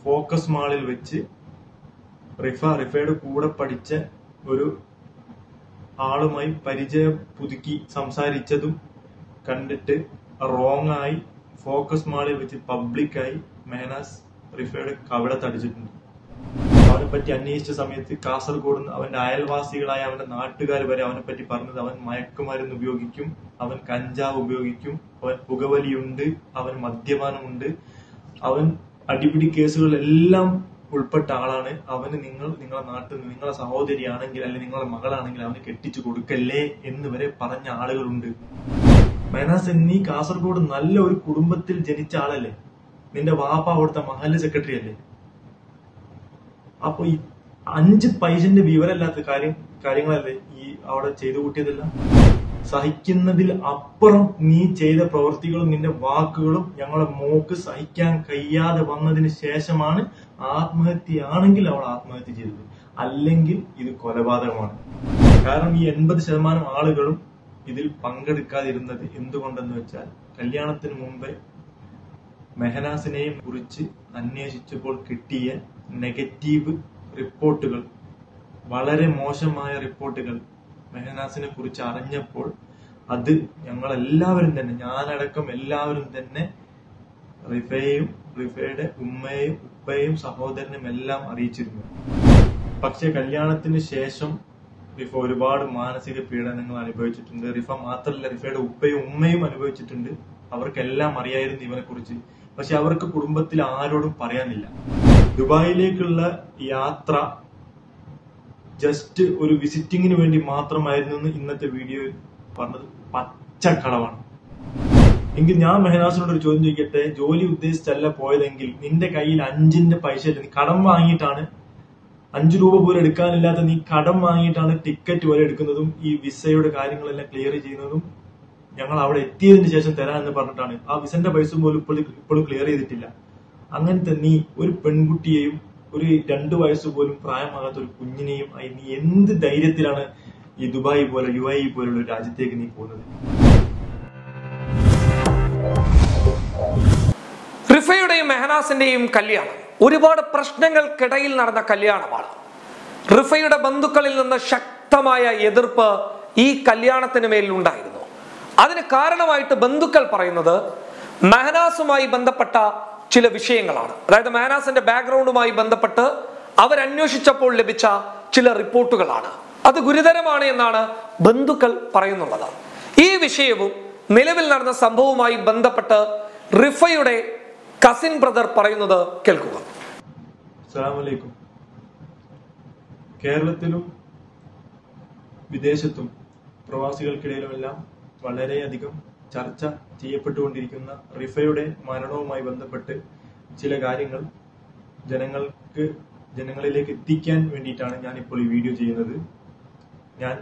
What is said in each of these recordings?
Focus മാളിൽ വെച്ച് റിഫയുടെ കൂടെ പഠിച്ച ഒരു ആളുമായി പരിചയം പുതുക്കി സംസാരിച്ചതും കണ്ടിട്ട് റോങ് ആയി ഫോക്കസ് മാളിൽ വെച്ച് പബ്ലിക്കായി മെഹനാസ് റിഫയുടെ കവിടത്തടിച്ചിട്ടുണ്ട്. അവനെ പറ്റി അന്വേഷിച്ച സമയത്ത് കാസർഗോഡ് അവന്റെ അയൽവാസികളായ അവന്റെ നാട്ടുകാർ വരെ അവനെ പറ്റി പറഞ്ഞത് അവൻ മയക്കുമരുന്ന് ഉപയോഗിക്കും, അവൻ കഞ്ചാവ് ഉപയോഗിക്കും, അവൻ പുകവലിയുണ്ട്, അവൻ മദ്യപാനമുണ്ട്, അവൻ അടിപിടി കേസുകളിലെല്ലാം ഉൾപ്പെട്ട ആളാണ്. അവന് നിങ്ങളെ നാട്ടിൽ നിങ്ങളെ സഹോദരിയാണെങ്കിൽ അല്ലെങ്കിൽ നിങ്ങളെ മകളാണെങ്കിൽ അവന് കെട്ടിച്ചു കൊടുക്കല്ലേ എന്ന് വരെ പറഞ്ഞ ആളുകളുണ്ട്. മെഹനാസ്, നീ കാസർഗോഡ് നല്ല ഒരു കുടുംബത്തിൽ ജനിച്ച ആളല്ലേ? നിന്റെ വാപ്പ അവിടുത്തെ മഹല്ല് സെക്രട്ടറി അല്ലേ? അപ്പൊ ഈ 5 പൈസന്റെ വിവരമില്ലാത്ത കാര്യങ്ങളല്ലേ ഈ അവിടെ ചെയ്തു കൂട്ടിയതെല്ലാം? സഹിക്കുന്നതിൽ അപ്പുറം നീ ചെയ്ത പ്രവൃത്തികളും നിന്റെ വാക്കുകളും ഞങ്ങളെ മോക്ക് സഹിക്കാൻ കഴിയാതെ വന്നതിന് ശേഷമാണ് ആത്മഹത്യയാണെങ്കിൽ അവൾ ആത്മഹത്യ ചെയ്തത്, അല്ലെങ്കിൽ ഇത് കൊലപാതകമാണ്. കാരണം ഈ 80% ആളുകളും ഇതിൽ പങ്കെടുക്കാതിരുന്നത് എന്തുകൊണ്ടെന്ന് വെച്ചാൽ, കല്യാണത്തിന് മുമ്പേ മെഹനാസിനെയും കുറിച്ച് അന്വേഷിച്ചപ്പോൾ കിട്ടിയ നെഗറ്റീവ് റിപ്പോർട്ടുകൾ, വളരെ മോശമായ റിപ്പോർട്ടുകൾ മെഹനാസിനെ കുറിച്ച് അറിഞ്ഞപ്പോൾ അത് ഞങ്ങളെല്ലാവരും തന്നെ, ഞാനടക്കം എല്ലാവരും തന്നെ റിഫയുടെ ഉമ്മയും ഉപ്പയും സഹോദരനും എല്ലാം അറിയിച്ചിരുന്നു. പക്ഷെ കല്യാണത്തിന് ശേഷം റിഫ ഒരുപാട് മാനസിക പീഡനങ്ങൾ അനുഭവിച്ചിട്ടുണ്ട്. റിഫ മാത്രമല്ല, റിഫയുടെ ഉപ്പയും ഉമ്മയും അനുഭവിച്ചിട്ടുണ്ട്. അവർക്കെല്ലാം അറിയായിരുന്നു ഇവനെ കുറിച്ച്. പക്ഷെ അവർക്ക് കുടുംബത്തിൽ ആരോടും പറയാനില്ല. ദുബായിലേക്കുള്ള യാത്ര ജസ്റ്റ് ഒരു വിസിറ്റിങ്ങിന് വേണ്ടി മാത്രമായിരുന്നു എന്ന് ഇന്നത്തെ വീഡിയോയിൽ പറഞ്ഞത് പച്ചക്കളവാണ്. എങ്കിൽ ഞാൻ മെഹനാസിനോട് ഒരു ചോദ്യം ചോദിക്കട്ടെ, ജോലി ഉദ്ദേശിച്ചല്ല പോയതെങ്കിൽ നിന്റെ കയ്യിൽ 5 പൈസ ഇല്ല, നീ കടം വാങ്ങിയിട്ടാണ്, 5 രൂപ പോലും എടുക്കാനില്ലാത്ത നീ കടം വാങ്ങിയിട്ടാണ് ടിക്കറ്റ് വരെ എടുക്കുന്നതും ഈ വിസയുടെ കാര്യങ്ങളെല്ലാം ക്ലിയർ ചെയ്യുന്നതും ഞങ്ങൾ അവിടെ എത്തിയതിനു ശേഷം തരാമെന്ന് പറഞ്ഞിട്ടാണ്. ആ വിസന്റെ പൈസ പോലും ഇപ്പോഴും ക്ലിയർ ചെയ്തിട്ടില്ല. അങ്ങനത്തെ നീ ഒരു പെൺകുട്ടിയെയും ഒരു 2 വയസ്സ് പോലും പ്രായമാകാത്ത ഒരു കുഞ്ഞിനെയും നീ എന്ത് ധൈര്യത്തിലാണ് ഈ ദുബായ് പോലെ UAE പോലുള്ള ഒരു രാജ്യത്തേക്ക് നീ പോകുന്നത്? റിഫയുടെയും മെഹനാസിന്റെയും കല്യാണം ഒരുപാട് പ്രശ്നങ്ങൾക്കിടയിൽ നടന്ന കല്യാണമാണ്. റിഫയുടെ ബന്ധുക്കളിൽ നിന്ന് ശക്തമായ എതിർപ്പ് ഈ കല്യാണത്തിന് മേൽ ഉണ്ടായിരുന്നു. അതിന് കാരണമായിട്ട് ബന്ധുക്കൾ പറയുന്നത് മെഹനാസുമായി ബന്ധപ്പെട്ട ചില വിഷയങ്ങളാണ്. അതായത് മെഹനാസിന്റെ ബാക്ക്ഗ്രൗണ്ടുമായി ബന്ധപ്പെട്ട് അവരന്വേഷിച്ചപ്പോൾ ലഭിച്ച ചില റിപ്പോർട്ടുകളാണ്. അത് ഗുരുതരമാണ് എന്നാണ് ബന്ധുക്കൾ പറയുന്നുള്ളത്. ഈ വിഷയവും നിലവിൽ നടന്ന സംഭവവുമായി ബന്ധപ്പെട്ട് റിഫയുടെ കസിൻ ബ്രദർ പറയുന്നത് കേൾക്കുക. അസ്സലാമു അലൈക്കും. കേരളത്തിലും വിദേശത്തും പ്രവാസികൾക്കിടയിലുമെല്ലാം വളരെയധികം ചർച്ച ചെയ്യപ്പെട്ടുകൊണ്ടിരിക്കുന്ന റിഫയുടെ മരണവുമായി ബന്ധപ്പെട്ട് ചില കാര്യങ്ങൾ ജനങ്ങളിലേക്ക് എത്തിക്കാൻ വേണ്ടിയിട്ടാണ് ഞാൻ ഇപ്പോൾ ഈ വീഡിയോ ചെയ്യുന്നത്. ഞാൻ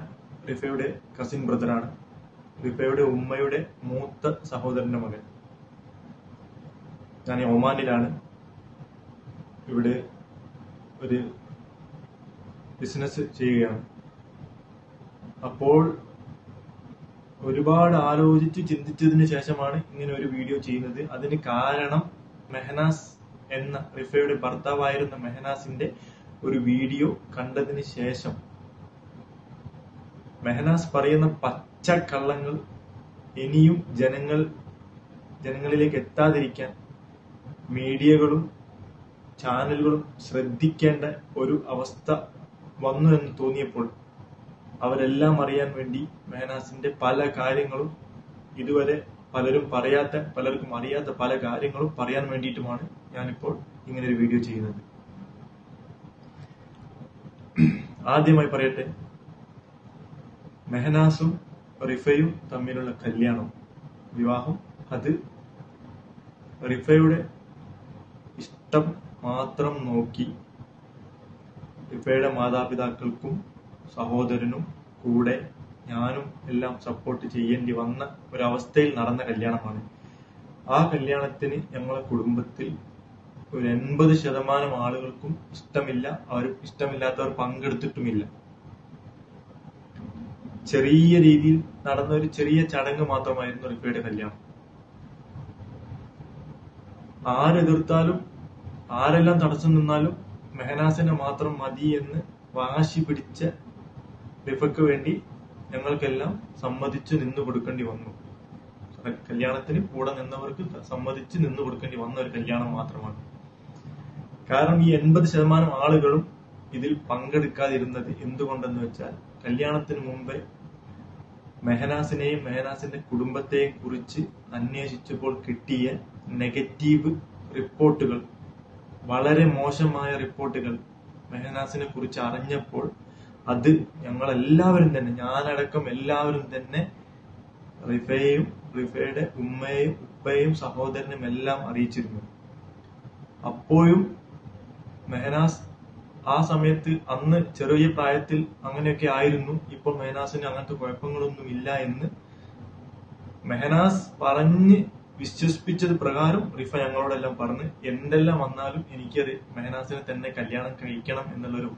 റിഫയുടെ കസിൻ ബ്രദറാണ്, റിഫയുടെ ഉമ്മയുടെ മൂത്ത സഹോദരന്റെ മകൻ. ഞാൻ ഒമാനിലാണ്. ഇവിടെ ഒരു ബിസിനസ് ചെയ്യുകയാണ്. അപ്പോൾ ഒരുപാട് ആലോചിച്ച് ചിന്തിച്ചതിന് ശേഷമാണ് ഇങ്ങനെ ഒരു വീഡിയോ ചെയ്യുന്നത്. അതിന് കാരണം മെഹനാസ് എന്ന റിഫയുടെ ഭർത്താവായിരുന്ന മെഹനാസിന്റെ ഒരു വീഡിയോ കണ്ടതിന് ശേഷം മെഹനാസ് പറയുന്ന പച്ചക്കള്ളങ്ങൾ ഇനിയും ജനങ്ങളിലേക്ക് എത്താതിരിക്കാൻ മീഡിയകളും ചാനലുകളും ശ്രദ്ധിക്കേണ്ട ഒരു അവസ്ഥ വന്നു എന്ന് തോന്നിയപ്പോൾ അവരെല്ലാം അറിയാൻ വേണ്ടി മെഹനാസിന്റെ പല കാര്യങ്ങളും, ഇതുവരെ പലർക്കും അറിയാത്ത പല കാര്യങ്ങളും പറയാൻ വേണ്ടിയിട്ടുമാണ് ഞാനിപ്പോൾ ഇങ്ങനെ ഒരു വീഡിയോ ചെയ്യുന്നത്. ആദ്യമായി പറയട്ടെ, മെഹനാസും റിഫയും തമ്മിലുള്ള വിവാഹം അത് റിഫയുടെ ഇഷ്ടം മാത്രം നോക്കി റിഫയുടെ മാതാപിതാക്കൾക്കും സഹോദരനും കൂടെ ഞാനും എല്ലാം സപ്പോർട്ട് ചെയ്യേണ്ടി വന്ന ഒരവസ്ഥയിൽ നടന്ന കല്യാണമാണ്. ആ കല്യാണത്തിന് ഞങ്ങളെ കുടുംബത്തിൽ ഒരു 80% ആളുകൾക്കും ഇഷ്ടമില്ല. ഇഷ്ടമില്ലാത്തവർ പങ്കെടുത്തിട്ടുമില്ല. ചെറിയ രീതിയിൽ നടന്ന ഒരു ചെറിയ ചടങ്ങ് മാത്രമായിരുന്നു റിഫയുടെ കല്യാണം. ആരെതിർത്താലും ആരെല്ലാം തടസ്സം നിന്നാലും മെഹനാസിനെ മാത്രം മതി എന്ന് വാശി പിടിച്ച റിഫയ്ക്ക് വേണ്ടി ഞങ്ങൾക്കെല്ലാം സമ്മതിച്ചു നിന്നു കൊടുക്കേണ്ടി വന്നു. കല്യാണത്തിന് കൂടെ നിന്നവർക്ക് സമ്മതിച്ച് നിന്നു കൊടുക്കേണ്ടി വന്ന ഒരു കല്യാണം മാത്രമാണ്. കാരണം ഈ 80% ആളുകളും ഇതിൽ പങ്കെടുക്കാതിരുന്നത് എന്തുകൊണ്ടെന്ന് വെച്ചാൽ, കല്യാണത്തിന് മുമ്പേ മെഹനാസിനെയും മെഹനാസിന്റെ കുടുംബത്തെയും കുറിച്ച് അന്വേഷിച്ചപ്പോൾ കിട്ടിയ നെഗറ്റീവ് റിപ്പോർട്ടുകൾ, വളരെ മോശമായ റിപ്പോർട്ടുകൾ മെഹനാസിനെ കുറിച്ച് അറിഞ്ഞപ്പോൾ അത് ഞങ്ങളെല്ലാവരും തന്നെ, ഞാനടക്കം എല്ലാവരും തന്നെ റിഫയെയും റിഫയുടെ ഉമ്മയെയും ഉപ്പയെയും സഹോദരനും എല്ലാം അറിയിച്ചിരുന്നു. അപ്പോഴും മെഹനാസ് ആ സമയത്ത് അന്ന് ചെറിയ പ്രായത്തിൽ അങ്ങനെയൊക്കെ ആയിരുന്നു. ഇപ്പോൾ മെഹനാസിന് അങ്ങനത്തെ കുഴപ്പങ്ങളൊന്നും ഇല്ല എന്ന് മെഹനാസ് പറഞ്ഞ് വിശ്വസിപ്പിച്ചത് പ്രകാരം റിഫ ഞങ്ങളോടെല്ലാം പറഞ്ഞ് എന്തെല്ലാം വന്നാലും എനിക്കത് മെഹനാസിനെ തന്നെ കല്യാണം കഴിക്കണം എന്നുള്ളൊരു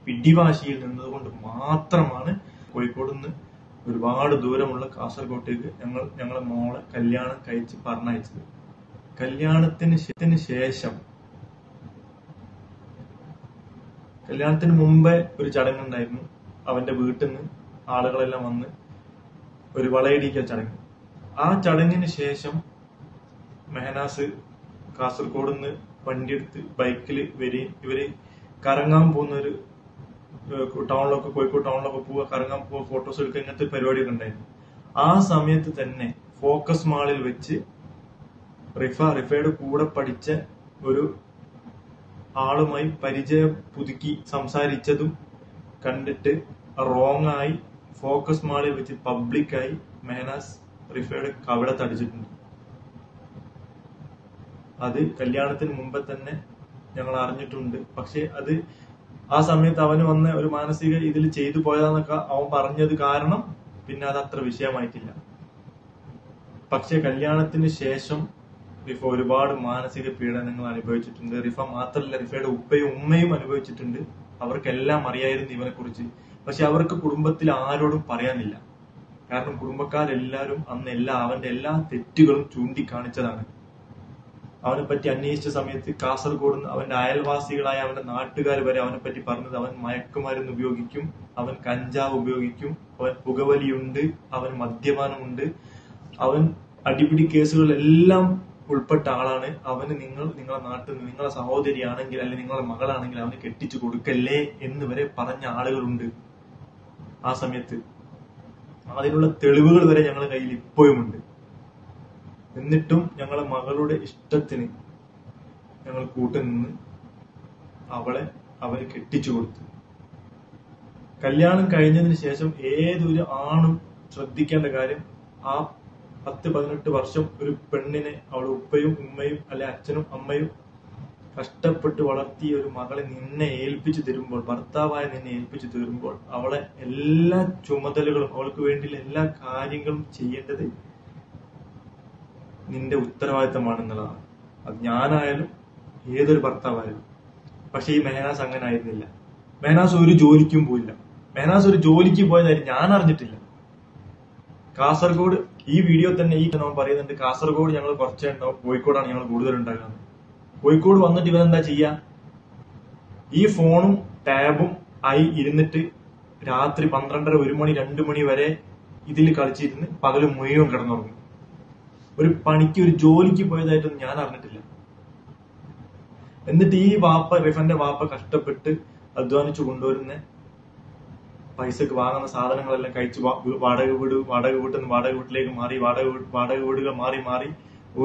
പിടിവാശിയിൽ നിന്നതുകൊണ്ട് മാത്രമാണ് കോഴിക്കോട് നിന്ന് ഒരുപാട് ദൂരമുള്ള കാസർഗോട്ടേക്ക് ഞങ്ങളെ മോളെ കല്യാണം കഴിച്ച് പറഞ്ഞയച്ചത്. കല്യാണത്തിന് ശേഷം, കല്യാണത്തിന് മുമ്പേ ഒരു ചടങ്ങുണ്ടായിരുന്നു. അവന്റെ വീട്ടിൽ നിന്ന് ആളുകളെല്ലാം വന്ന് ഒരു വളയിടിക്കൽ ചടങ്ങ്. ആ ചടങ്ങിന് ശേഷം മെഹനാസ് കാസർഗോഡ് നിന്ന് വണ്ടിയെടുത്ത് ബൈക്കിൽ ഇവര് കറങ്ങാൻ പോകുന്ന ഒരു ടൗണിലൊക്കെ, കോഴിക്കോട് ടൗണിലൊക്കെ പോവുക, കറങ്ങാൻ പോവുക, ഫോട്ടോസ് എടുക്കുക, ഇങ്ങനത്തെ പരിപാടിയൊക്കെ ഉണ്ടായിരുന്നു. ആ സമയത്ത് തന്നെ ഫോക്കസ് മാളിൽ വെച്ച് റിഫയുടെ കൂടെ പഠിച്ച ഒരു ആളുമായി പരിചയം പുതുക്കി സംസാരിച്ചതും കണ്ടിട്ട് റോങ് ആയി ഫോക്കസ് മാളിൽ വെച്ച് പബ്ലിക്കായി മെഹനാസ് റിഫയുടെ കവിളത്തടിച്ചിട്ടുണ്ട്. അത് കല്യാണത്തിന് മുമ്പേ തന്നെ ഞങ്ങൾ അറിഞ്ഞിട്ടുണ്ട്. പക്ഷെ അത് ആ സമയത്ത് അവന് വന്ന ഒരു മാനസിക ഇതിൽ ചെയ്തു പോയതാന്നൊക്കെ അവൻ പറഞ്ഞത് കാരണം പിന്നെ അത് അത്ര വിഷയമായിട്ടില്ല. പക്ഷെ കല്യാണത്തിന് ശേഷം റിഫ ഒരുപാട് മാനസിക പീഡനങ്ങൾ അനുഭവിച്ചിട്ടുണ്ട്. റിഫ മാത്രമല്ല, റിഫയുടെ ഉപ്പയും ഉമ്മയും അനുഭവിച്ചിട്ടുണ്ട്. അവർക്കെല്ലാം അറിയായിരുന്നു ഇവനെ കുറിച്ച്. പക്ഷെ അവർക്ക് കുടുംബത്തിൽ ആരോടും പറയാനില്ല. കാരണം കുടുംബക്കാരെല്ലാരും അന്ന് അവന്റെ എല്ലാ തെറ്റുകളും ചൂണ്ടിക്കാണിച്ചതാണ്. അവനെ പറ്റി അന്വേഷിച്ച സമയത്ത് കാസർഗോഡ് നിന്ന് അവന്റെ അയൽവാസികളായ അവന്റെ നാട്ടുകാർ വരെ അവനെ പറ്റി പറഞ്ഞത് അവൻ മയക്കുമരുന്ന് ഉപയോഗിക്കും, അവൻ കഞ്ചാവ് ഉപയോഗിക്കും, അവൻ പുകവലിയുണ്ട്, അവൻ മദ്യപാനമുണ്ട്, അവൻ അടിപിടി കേസുകളെല്ലാം ഉൾപ്പെട്ട ആളാണ്. അവന് നിങ്ങളെ നാട്ടിൽ നിന്ന് നിങ്ങളെ സഹോദരിയാണെങ്കിൽ അല്ലെങ്കിൽ നിങ്ങളുടെ മകളാണെങ്കിൽ അവന് കെട്ടിച്ചു കൊടുക്കല്ലേ എന്ന് വരെ പറഞ്ഞ ആളുകളുണ്ട് ആ സമയത്ത്. അതിനുള്ള തെളിവുകൾ വരെ ഞങ്ങളുടെ കയ്യിൽ ഇപ്പോഴുമുണ്ട്. എന്നിട്ടും ഞങ്ങളെ മകളുടെ ഇഷ്ടത്തിന് ഞങ്ങൾ കൂട്ടുനിന്ന് അവന് കെട്ടിച്ചു കൊടുത്തു. കല്യാണം കഴിഞ്ഞതിന് ശേഷം ഏതൊരു ആണും ശ്രദ്ധിക്കേണ്ട കാര്യം, ആ 10-18 വർഷം ഒരു പെണ്ണിനെ അവളുടെ ഉപ്പയും ഉമ്മയും അല്ലെ അച്ഛനും അമ്മയും കഷ്ടപ്പെട്ട് വളർത്തിയ ഒരു മകളെ നിന്നെ ഏൽപ്പിച്ചു തരുമ്പോൾ, ഭർത്താവായ നിന്നെ ഏൽപ്പിച്ചു തരുമ്പോൾ അവളെ എല്ലാ ചുമതലകളും, അവൾക്ക് വേണ്ടിയുള്ള എല്ലാ കാര്യങ്ങളും ചെയ്യേണ്ടത് നിന്റെ ഉത്തരവാദിത്തമാണെന്നുള്ളതാണ്. അത് ഞാനായാലും ഏതൊരു ഭർത്താവായാലും. പക്ഷെ ഈ മെഹനാസ് അങ്ങനെ ആയിരുന്നില്ല. മെഹനാസ് ഒരു ജോലിക്കും പോയില്ല. മെഹനാസ് ഒരു ജോലിക്ക് പോയതായിട്ട് ഞാൻ അറിഞ്ഞിട്ടില്ല. കാസർഗോഡ് ഈ വീഡിയോ തന്നെ നമ്മൾ പറയുന്നുണ്ട്, കാസർഗോഡ് ഞങ്ങൾ കുറച്ചേ ഉണ്ടാവും, കോഴിക്കോടാണ് ഞങ്ങൾ കൂടുതൽ ഉണ്ടാകുന്നത്. കോഴിക്കോട് വന്നിട്ട് ഇവനെന്താ ചെയ്യാ, ഈ ഫോണും ടാബും ആയി ഇരുന്നിട്ട് രാത്രി 12:30, 1 മണി, 2 മണി വരെ ഇതിൽ കളിച്ചിരുന്ന് പകല് മുഴുവൻ കിടന്നുറങ്ങും. ഒരു പണിക്ക് ഒരു ജോലിക്ക് പോയതായിട്ടൊന്നും ഞാൻ അറിഞ്ഞിട്ടില്ല. എന്നിട്ട് ഈ റിഫന്റെ വാപ്പ കഷ്ടപ്പെട്ട് അധ്വാനിച്ചു കൊണ്ടുവരുന്ന പൈസക്ക് വാങ്ങുന്ന സാധനങ്ങളെല്ലാം കഴിച്ച് വാടക വീട്ടിൽ നിന്ന് വാടക വീട്ടിലേക്ക് മാറി, വാടക വീടുകൾ മാറി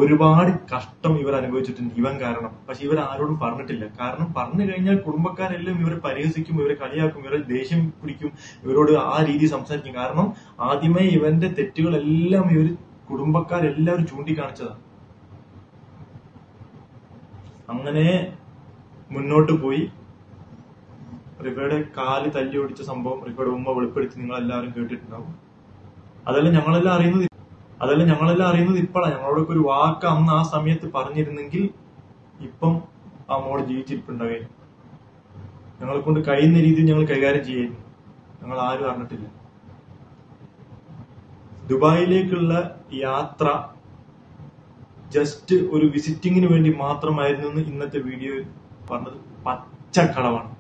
ഒരുപാട് കഷ്ടം ഇവർ അനുഭവിച്ചിട്ടുണ്ട് ഇവൻ കാരണം. പക്ഷെ ഇവർ ആരോടും പറഞ്ഞിട്ടില്ല. കാരണം പറഞ്ഞു കഴിഞ്ഞാൽ കുടുംബക്കാരെല്ലാം ഇവരെ പരിഹസിക്കും, ഇവരെ കളിയാക്കും, ഇവരെ ദേഷ്യം പിടിക്കും, ഇവരോട് ആ രീതി സംസാരിക്കും. കാരണം ആദ്യമേ ഇവന്റെ തെറ്റുകളെല്ലാം കുടുംബക്കാരെല്ലാവരും ചൂണ്ടിക്കാണിച്ചതാണ്. അങ്ങനെ മുന്നോട്ട് പോയി. റിഫയുടെ കാല് തല്ലി ഓടിച്ച സംഭവം റിഫയുടെ ഉമ്മ വെളിപ്പെടുത്തി നിങ്ങളെല്ലാവരും കേട്ടിട്ടുണ്ടാവും. അതെല്ലാം ഞങ്ങളെല്ലാം അറിയുന്നത് ഇപ്പോഴാണ്. ഞങ്ങളോടൊക്കെ ഒരു വാക്ക് അന്ന് ആ സമയത്ത് പറഞ്ഞിരുന്നെങ്കിൽ ഇപ്പം ആ മോള് ജീവിച്ചിരിപ്പുണ്ടായിരുന്നു. ഞങ്ങളെ കൊണ്ട് കഴിയുന്ന രീതിയിൽ ഞങ്ങൾ കൈകാര്യം ചെയ്യായിരുന്നു. ഞങ്ങൾ ആരും അറിഞ്ഞിട്ടില്ല. ദുബായിലേക്കുള്ള യാത്ര ജസ്റ്റ് ഒരു വിസിറ്റിങ്ങിന് വേണ്ടി മാത്രമായിരുന്നു എന്ന് ഇന്നത്തെ വീഡിയോയിൽ പറഞ്ഞത് പച്ചക്കളവാണ്.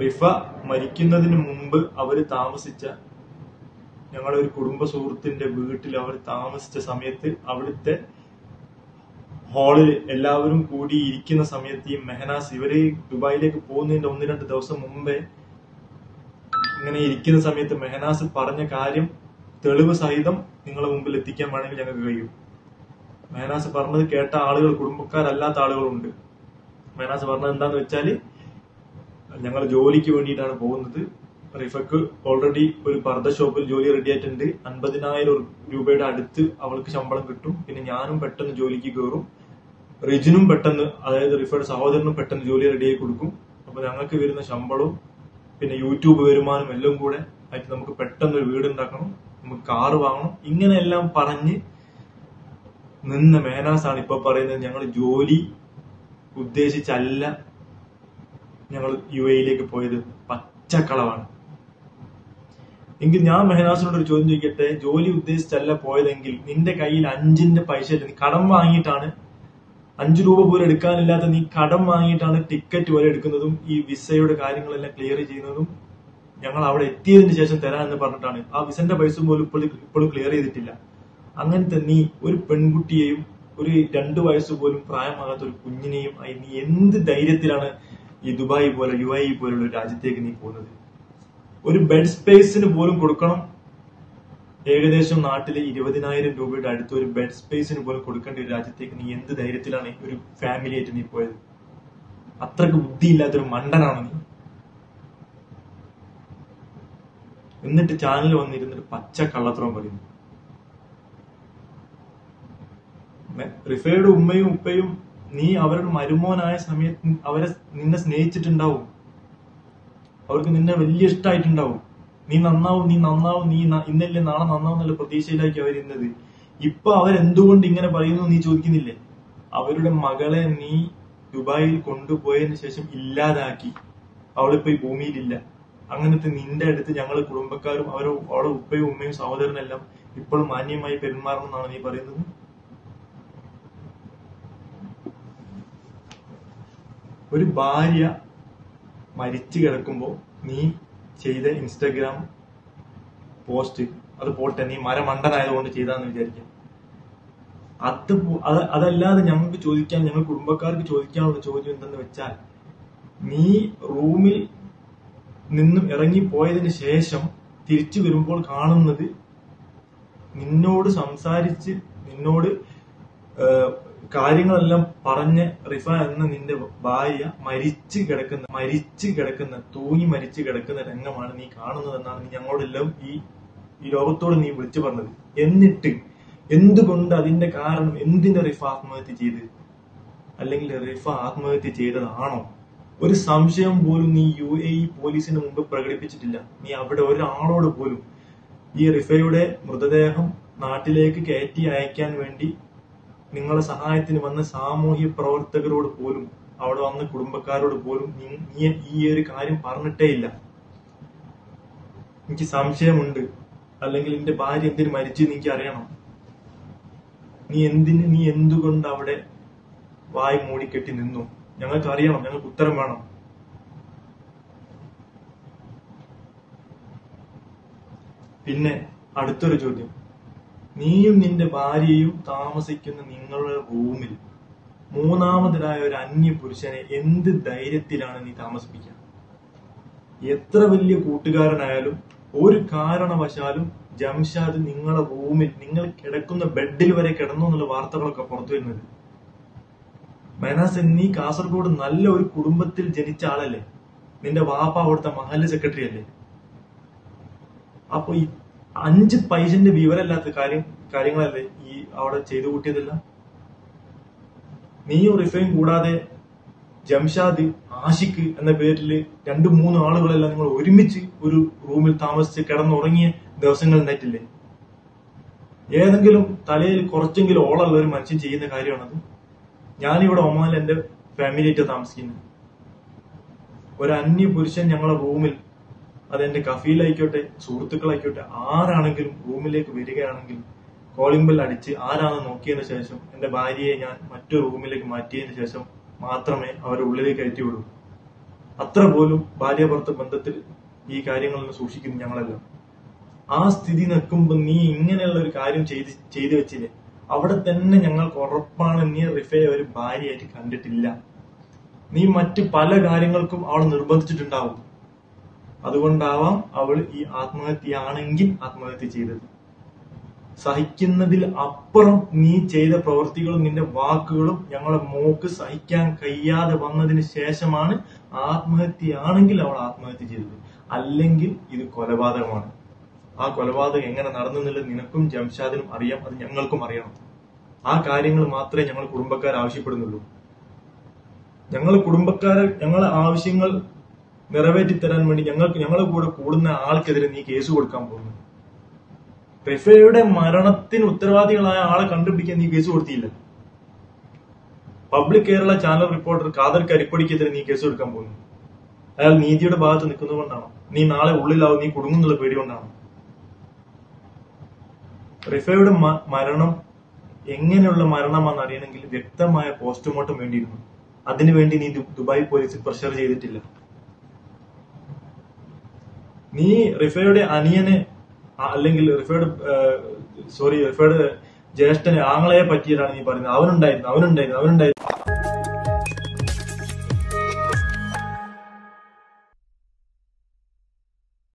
റിഫ മരിക്കുന്നതിന് മുമ്പ് അവര് താമസിച്ച ഞങ്ങളുടെ ഒരു കുടുംബ സുഹൃത്തിന്റെ വീട്ടിൽ അവർ താമസിച്ച സമയത്ത് അവിടുത്തെ ഹാളിൽ എല്ലാവരും കൂടി ഇരിക്കുന്ന സമയത്ത് ഈ മെഹനാസ് ഇവര് ദുബായിലേക്ക് പോകുന്നതിന്റെ 1-2 ദിവസം മുമ്പേ ഇങ്ങനെ ഇരിക്കുന്ന സമയത്ത് മെഹനാസ് പറഞ്ഞ കാര്യം തെളിവ് സഹിതം നിങ്ങളെ മുമ്പിൽ എത്തിക്കാൻ വേണമെങ്കിൽ ഞങ്ങൾക്ക് കഴിയും. മെഹനാസ് പറഞ്ഞത് കേട്ട ആളുകൾ കുടുംബക്കാരല്ലാത്ത ആളുകളുണ്ട്. മെഹനാസ് പറഞ്ഞത് എന്താന്ന് വെച്ചാല് ഞങ്ങൾ ജോലിക്ക് വേണ്ടിയിട്ടാണ് പോകുന്നത്. റിഫക്ക് ഓൾറെഡി ഒരു പർദ്ദ ഷോപ്പിൽ ജോലി റെഡി ആയിട്ടുണ്ട്. 50,000 രൂപയുടെ അടുത്ത് അവൾക്ക് ശമ്പളം കിട്ടും. പിന്നെ ഞാനും പെട്ടെന്ന് ജോലിക്ക് കയറും. റിജിനും പെട്ടെന്ന്, അതായത് റിഫയുടെ സഹോദരനും പെട്ടെന്ന് ജോലി റെഡിയായി കൊടുക്കും. അപ്പൊ ഞങ്ങൾക്ക് വരുന്ന ശമ്പളവും പിന്നെ യൂട്യൂബ് വരുമാനം എല്ലാം കൂടെ ആയിട്ട് നമുക്ക് പെട്ടെന്ന് ഒരു വീട് ഉണ്ടാക്കണം, നമുക്ക് കാറ് വാങ്ങണം. ഇങ്ങനെയെല്ലാം പറഞ്ഞ് നിന്ന മെഹനാസ് ആണ് ഇപ്പൊ പറയുന്നത് ഞങ്ങൾ ജോലി ഉദ്ദേശിച്ചല്ല ഞങ്ങൾ UAE പോയത്. പച്ചക്കളവാണ്. എങ്കിൽ ഞാൻ മെഹനാസിനോട് ഒരു ചോദ്യം ചോദിക്കട്ടെ, ജോലി ഉദ്ദേശിച്ചല്ല പോയതെങ്കിൽ നിന്റെ കയ്യിൽ 5ന്റെ പൈസ ഇല്ല, നീ കടം വാങ്ങിയിട്ടാണ്, 5 രൂപ പോലും എടുക്കാനില്ലാത്ത നീ കടം വാങ്ങിയിട്ടാണ് ടിക്കറ്റ് വരെ എടുക്കുന്നതും ഈ വിസയുടെ കാര്യങ്ങളെല്ലാം ക്ലിയർ ചെയ്യുന്നതും ഞങ്ങൾ അവിടെ എത്തിയതിനു ശേഷം തരാമെന്ന് പറഞ്ഞിട്ടാണ്. ആ വിസന്റെ പൈസ പോലും ഇപ്പോഴും ക്ലിയർ ചെയ്തിട്ടില്ല. അങ്ങനത്തെ നീ ഒരു പെൺകുട്ടിയെയും ഒരു 2 വയസ്സ് പോലും പ്രായമാകാത്ത ഒരു കുഞ്ഞിനെയും നീ എന്ത് ധൈര്യത്തിലാണ് ഈ ദുബായ് പോലെ UAE പോലുള്ള ഒരു രാജ്യത്തേക്ക് നീ പോകുന്നത്? ഒരു ബെഡ് സ്പേസിന് പോലും കൊടുക്കണം. ഏകദേശം നാട്ടിലെ 20,000 രൂപയുടെ അടുത്ത് ഒരു ബെഡ് സ്പേസിന് പോലും കൊടുക്കേണ്ട ഒരു രാജ്യത്തേക്ക് നീ എന്ത് ധൈര്യത്തിലാണ് ഒരു ഫാമിലി ആയിട്ട് നീ പോയത്? അത്രക്ക് ബുദ്ധിയില്ലാത്തൊരു മണ്ടനാണ് നീ. എന്നിട്ട് ചാനൽ വന്നിരുന്നിട്ട് പച്ച കള്ളത്തരം പറയുന്നു. റിഫയുടെ ഉമ്മയും ഉപ്പയും നീ അവരുടെ മരുമോനായ സമയത്ത് അവരെ നിന്നെ സ്നേഹിച്ചിട്ടുണ്ടാവും. അവർക്ക് നിന്നെ വലിയ ഇഷ്ടമായിട്ടുണ്ടാവും. നീ നന്നാവും, നീ ഇന്നല്ലേ നാളെ നന്നാവും എന്നുള്ള പ്രതീക്ഷയിലായിരിക്കും അവരിരുന്നത്. ഇപ്പൊ അവരെന്തുകൊണ്ട് ഇങ്ങനെ പറയുന്നു നീ ചോദിക്കുന്നില്ലേ? അവരുടെ മകളെ നീ ദുബായിൽ കൊണ്ടുപോയതിനു ശേഷം ഇല്ലാതാക്കി. അവളിപ്പോ ഈ ഭൂമിയിലില്ല. അങ്ങനത്തെ നിന്റെ അടുത്ത് ഞങ്ങള് കുടുംബക്കാരും അവളുടെ ഉപ്പയും ഉമ്മയും സഹോദരനെല്ലാം ഇപ്പോഴും മാന്യമായി പെരുമാറണം എന്നാണ് നീ പറയുന്നത്? ഒരു ഭാര്യ മരിച്ചു കിടക്കുമ്പോ നീ ചെയ്ത ഇൻസ്റ്റഗ്രാം പോസ്റ്റ് അത് പോട്ടെ, നീ മരമണ്ടനായതുകൊണ്ട് ചെയ്താന്ന് വിചാരിക്കാം. അതല്ലാതെ ഞങ്ങൾ കുടുംബക്കാർക്ക് ചോദിക്കാനുള്ള ചോദ്യം എന്തെന്ന് വെച്ചാൽ, നീ റൂമിൽ നിന്നും ഇറങ്ങിപ്പോയതിന് ശേഷം തിരിച്ചു വരുമ്പോൾ കാണുന്നത് നിന്നോട് സംസാരിച്ച് നിന്നോട് കാര്യങ്ങളെല്ലാം പറഞ്ഞ് റിഫ എന്ന നിന്റെ ഭാര്യ മരിച്ചു കിടക്കുന്ന തൂങ്ങി മരിച്ചു കിടക്കുന്ന രംഗമാണ് നീ കാണുന്നതെന്നാണ് നീ ഞങ്ങളോടെല്ലാം ഈ ലോകത്തോട് നീ വിളിച്ചു പറഞ്ഞത്. എന്നിട്ട് എന്തുകൊണ്ട്, അതിന്റെ കാരണം എന്തിന്റെ റിഫ ആത്മഹത്യ ചെയ്ത്? അല്ലെങ്കിൽ റിഫ ആത്മഹത്യ ചെയ്തതാണോ? ഒരു സംശയം പോലും നീ UAE പോലീസിന് മുമ്പ് പ്രകടിപ്പിച്ചിട്ടില്ല. നീ അവിടെ ഒരാളോട് പോലും ഈ റിഫയുടെ മൃതദേഹം നാട്ടിലേക്ക് കയറ്റി അയക്കാൻ വേണ്ടി നിങ്ങളെ സഹായത്തിന് വന്ന സാമൂഹ്യ പ്രവർത്തകരോട് പോലും അവിടെ വന്ന കുടുംബക്കാരോട് പോലും നീ ഈ ഒരു കാര്യം പറഞ്ഞിട്ടേ ഇല്ല. എനിക്ക് സംശയമുണ്ട്, അല്ലെങ്കിൽ എന്റെ ഭാര്യ എന്തിനു മരിച്ചു എനിക്ക് അറിയണം. നീ എന്തുകൊണ്ട് അവിടെ വായ് മൂടിക്കെട്ടി നിന്നു? ഞങ്ങൾക്ക് അറിയണം, ഞങ്ങൾക്ക് ഉത്തരം വേണം. പിന്നെ അടുത്തൊരു ചോദ്യം, നീയും നിന്റെ ഭാര്യയും താമസിക്കുന്ന നിങ്ങളുടെ റൂമിൽ മൂന്നാമതിനായ ഒരു അന്യ പുരുഷനെ എന്ത് ധൈര്യത്തിലാണ് നീ താമസിപ്പിക്കുക? എത്ര വലിയ കൂട്ടുകാരനായാലും ഒരു കാരണവശാലും ജംഷാദ് നിങ്ങളുടെ റൂമിൽ, നിങ്ങൾ കിടക്കുന്ന ബെഡിൽ വരെ കിടന്നു എന്നുള്ള വാർത്തകളൊക്കെ പുറത്തു വരുന്നത്. മെഹനാസ്, നീ കാസർഗോഡ് നല്ല ഒരു കുടുംബത്തിൽ ജനിച്ച ആളല്ലേ? നിന്റെ വാപ്പ അവിടുത്തെ മഹല്ല് സെക്രട്ടറി അല്ലേ? അപ്പൊ ഈ 5 പൈസന്റെ വിവരമില്ലാത്ത കാര്യങ്ങളല്ലേ ഈ അവിടെ ചെയ്തു കൂട്ടിയതല്ല? നീയും റിഫയും കൂടാതെ ജംഷാദ്, ആഷിഖ് എന്ന പേരിൽ 2-3 ആളുകളെല്ലാം നിങ്ങൾ ഒരുമിച്ച് ഒരു റൂമിൽ താമസിച്ച് കിടന്നുറങ്ങിയ ദിവസങ്ങൾ ഉണ്ടായിട്ടില്ലേ? ഏതെങ്കിലും തലയിൽ കുറച്ചെങ്കിലും ഓളമുള്ള ഒരു മനുഷ്യൻ ചെയ്യുന്ന കാര്യമാണത്. ഞാനിവിടെ ഒമാനിൽ എന്റെ ഫാമിലി ആയിട്ട് താമസിക്കുന്നത്. ഒരു അന്യ പുരുഷൻ ഞങ്ങളെ റൂമിൽ, അതെന്റെ കഫീലായിക്കോട്ടെ സുഹൃത്തുക്കളായിക്കോട്ടെ ആരാണെങ്കിലും റൂമിലേക്ക് വരികയാണെങ്കിൽ കോളിംഗ് ബെൽ അടിച്ച് ആരാണെന്ന് നോക്കിയതിനു ശേഷം എന്റെ ഭാര്യയെ ഞാൻ മറ്റൊരു റൂമിലേക്ക് മാറ്റിയതിനു ശേഷം മാത്രമേ അവരെ ഉള്ളിലേക്ക് കയറ്റി വിടൂ. അത്ര പോലും ഭാര്യ ഭർത്തൃ ബന്ധത്തിൽ ഈ കാര്യങ്ങളൊന്നും സൂക്ഷിക്കുന്നു ഞങ്ങളെല്ലാം. ആ സ്ഥിതി നിൽക്കുമ്പോൾ നീ ഇങ്ങനെയുള്ള ഒരു കാര്യം ചെയ്തു വെച്ചില്ലേ, അവിടെ തന്നെ ഞങ്ങൾക്ക് ഉറപ്പാണ് നീ റിഫയെ ഒരു ഭാര്യയായിട്ട് കണ്ടിട്ടില്ല. നീ മറ്റ് പല കാര്യങ്ങൾക്കും അവൾ നിർബന്ധിച്ചിട്ടുണ്ടാവും. അതുകൊണ്ടാവാം അവൾ ഈ ആത്മഹത്യയാണെങ്കിൽ ആത്മഹത്യ ചെയ്തത്. സഹിക്കുന്നതിൽ അപ്പുറം നീ ചെയ്ത പ്രവൃത്തികളും നിന്റെ വാക്കുകളും ഞങ്ങളെ മോക്ക് സഹിക്കാൻ കഴിയാതെ വന്നതിന് ശേഷമാണ് ആത്മഹത്യയാണെങ്കിൽ അവൾ ആത്മഹത്യ ചെയ്തത്. അല്ലെങ്കിൽ ഇത് കൊലപാതകമാണ്. ആ കൊലപാതകം എങ്ങനെ നടന്നെന്നുള്ളത് നിനക്കും ജംഷാദിനും അറിയാം, അത് ഞങ്ങൾക്കും അറിയണം. ആ കാര്യങ്ങൾ മാത്രമേ ഞങ്ങൾ കുടുംബക്കാർ ആവശ്യപ്പെടുന്നുള്ളൂ. ഞങ്ങളെ ആവശ്യങ്ങൾ നിറവേറ്റി തരാൻ വേണ്ടി ഞങ്ങളെ കൂടെ കൂടുന്ന ആൾക്കെതിരെ നീ കേസ് കൊടുക്കാൻ പോകുന്നു. റിഫയുടെ മരണത്തിന് ഉത്തരവാദികളായ ആളെ കണ്ടുപിടിക്കാൻ നീ കേസ് കൊടുത്തില്ല. Public Kerala channel reporter Khader കരിപ്പടിക്കെതിരെ നീ കേസ് കൊടുക്കാൻ പോകുന്നു. അയാൾ നീതിയുടെ ഭാഗത്ത് നിൽക്കുന്നതുകൊണ്ടാണോ? നീ നാളെ ഉള്ളിലാവും, നീ കുടുങ്ങുന്നുള്ള പേടി കൊണ്ടാണോ? റിഫയുടെ മരണം എങ്ങനെയുള്ള മരണമാണെന്ന് അറിയണമെങ്കിൽ വ്യക്തമായ പോസ്റ്റ്മോർട്ടം വേണ്ടിയിരുന്നു. അതിനുവേണ്ടി നീ ദുബായ് പോലീസിൽ പ്രഷർ ചെയ്തിട്ടില്ല. നീ റിഫയുടെ അനിയനെ അല്ലെങ്കിൽ റിഫയുടെ ജ്യേഷ്ഠനെ ആങ്ങളെ പറ്റിയിട്ടാണ് നീ പറയുന്നത്. അവനുണ്ടായിരുന്നു